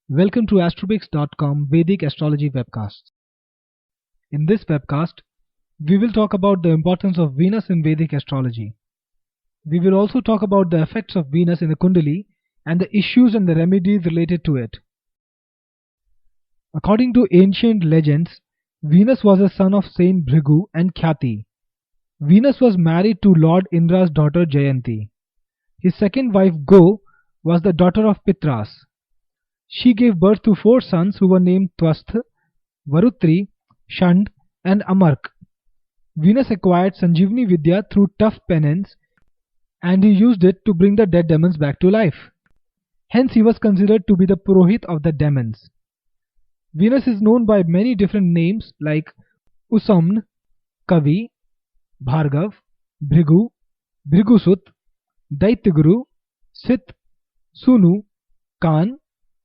Welcome to astrobix.com Vedic Astrology webcast. In this webcast, we will talk about the importance of Venus in Vedic astrology. We will also talk about the effects of Venus in the Kundali and the issues and the remedies related to it. According to ancient legends, Venus was a son of Saint Bhrigu and Khyati. Venus was married to Lord Indra's daughter Jayanti. His second wife Go was the daughter of Pitras. She gave birth to 4 sons who were named Twastha, Varutri, Shand and Amark. Venus acquired Sanjeevani Vidya through tough penance and he used it to bring the dead demons back to life. Hence he was considered to be the Purohit of the demons. Venus is known by many different names like Usamn, Kavi, Bhargav, Bhrigu, Bhrigusut, Daityaguru, Sit, Sunu, Kan,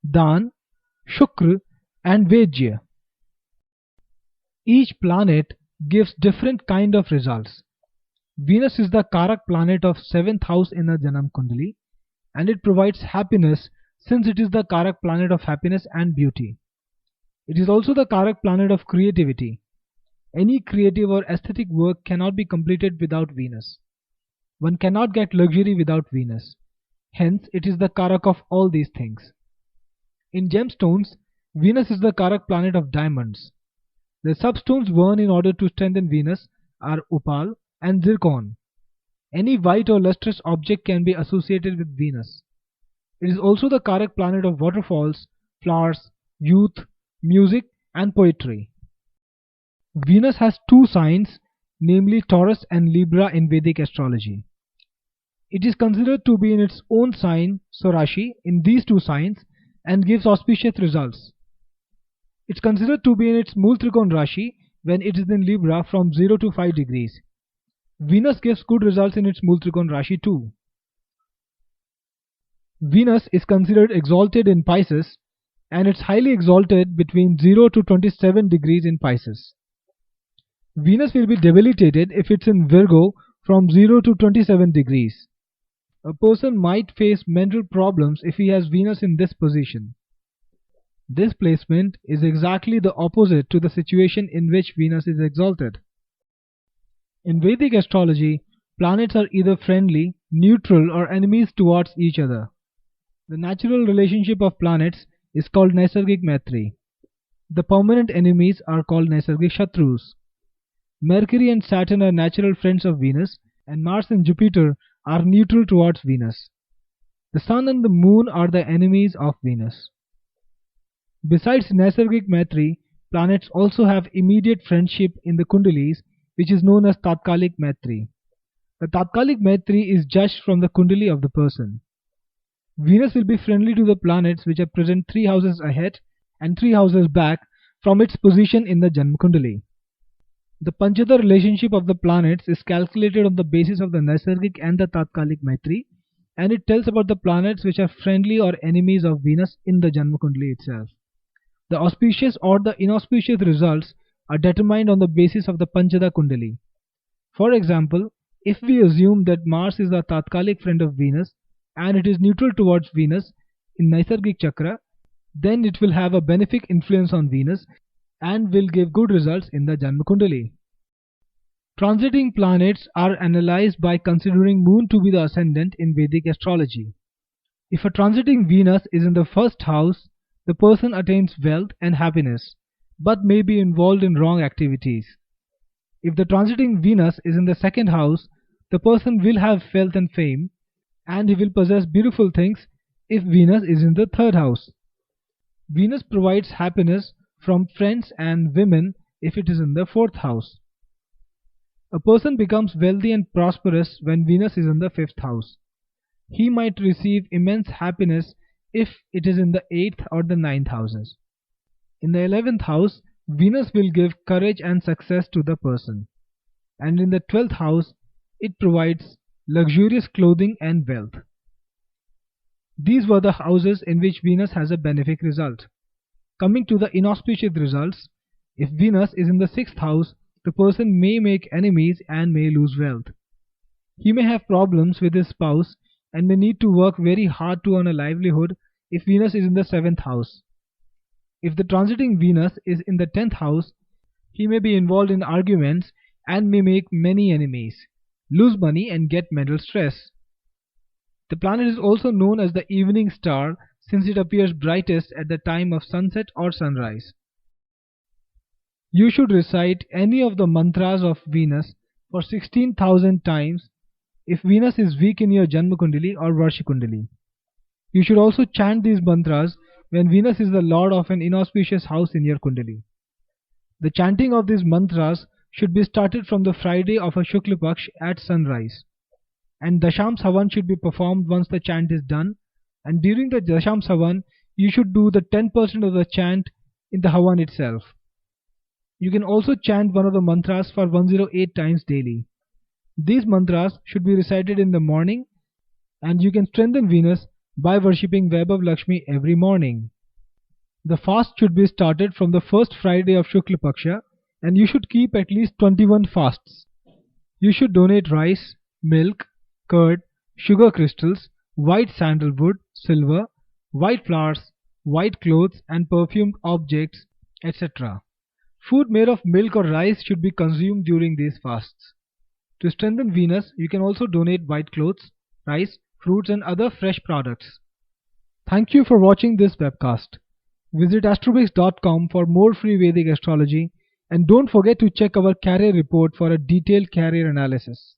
Dan, Shukra and Vejya. Each planet gives different kind of results. Venus is the karak planet of 7th house in a Janam Kundali and it provides happiness since it is the karak planet of happiness and beauty. It is also the karak planet of creativity. Any creative or aesthetic work cannot be completed without Venus. One cannot get luxury without Venus. Hence, it is the karak of all these things. In gemstones, Venus is the karak planet of diamonds. The substones worn in order to strengthen Venus are opal and zircon. Any white or lustrous object can be associated with Venus. It is also the karak planet of waterfalls, flowers, youth, music and poetry. Venus has 2 signs, namely Taurus and Libra in Vedic astrology. It is considered to be in its own sign, Swarashi, in these 2 signs and gives auspicious results. It's considered to be in its Mool Trikon Rashi when it is in Libra from 0 to 5 degrees. Venus gives good results in its Mool Trikon Rashi too. Venus is considered exalted in Pisces and it's highly exalted between 0 to 27 degrees in Pisces. Venus will be debilitated if it's in Virgo from 0 to 27 degrees. A person might face mental problems if he has Venus in this position. This placement is exactly the opposite to the situation in which Venus is exalted. In Vedic astrology, planets are either friendly, neutral or enemies towards each other. The natural relationship of planets is called Naisargik Maitri. The permanent enemies are called Naisargik Shatrus. Mercury and Saturn are natural friends of Venus and Mars and Jupiter are neutral towards Venus. The Sun and the Moon are the enemies of Venus. Besides Naisargik Maitri, planets also have immediate friendship in the Kundalis, which is known as Tatkalik Maitri. The Tatkalik Maitri is judged from the Kundali of the person. Venus will be friendly to the planets which are present 3 houses ahead and 3 houses back from its position in the Janma Kundali. The Panchadhar relationship of the planets is calculated on the basis of the Naisargik and the Tatkalik Maitri and it tells about the planets which are friendly or enemies of Venus in the Janma Kundali itself. The auspicious or the inauspicious results are determined on the basis of the Panchadhar Kundali. For example, if we assume that Mars is the Tatkalik friend of Venus and it is neutral towards Venus in Naisargik Chakra, then it will have a benefic influence on Venus and will give good results in the Janma Kundali. Transiting planets are analyzed by considering Moon to be the ascendant in Vedic astrology. If a transiting Venus is in the 1st house, the person attains wealth and happiness, but may be involved in wrong activities. If the transiting Venus is in the 2nd house, the person will have wealth and fame, and he will possess beautiful things if Venus is in the 3rd house. Venus provides happiness from friends and women if it is in the 4th house. A person becomes wealthy and prosperous when Venus is in the 5th house. He might receive immense happiness if it is in the 8th or the 9th houses. In the 11th house, Venus will give courage and success to the person. And in the 12th house, it provides luxurious clothing and wealth. These were the houses in which Venus has a benefic result. Coming to the inauspicious results, if Venus is in the 6th house, the person may make enemies and may lose wealth. He may have problems with his spouse and may need to work very hard to earn a livelihood if Venus is in the 7th house. If the transiting Venus is in the 10th house, he may be involved in arguments and may make many enemies, lose money and get mental stress. The planet is also known as the evening star since it appears brightest at the time of sunset or sunrise. You should recite any of the mantras of Venus for 16,000 times if Venus is weak in your Janma Kundali or Varshi Kundali. You should also chant these mantras when Venus is the lord of an inauspicious house in your Kundali. The chanting of these mantras should be started from the Friday of a Shukla Paksh at sunrise, and Dasham Savan should be performed once the chant is done, and during the Dasham Savan you should do the 10% of the chant in the Havan itself. You can also chant one of the mantras for 108 times daily. These mantras should be recited in the morning, and you can strengthen Venus by worshipping Vaibhav Lakshmi every morning. The fast should be started from the first Friday of Shukla Paksha, and you should keep at least 21 fasts. You should donate rice, milk, curd, sugar crystals, white sandalwood, silver, white flowers, white clothes and perfumed objects, etc. Food made of milk or rice should be consumed during these fasts. To strengthen Venus, you can also donate white clothes, rice, fruits and other fresh products. Thank you for watching this webcast. Visit astrobix.com for more free Vedic astrology, and don't forget to check our career report for a detailed career analysis.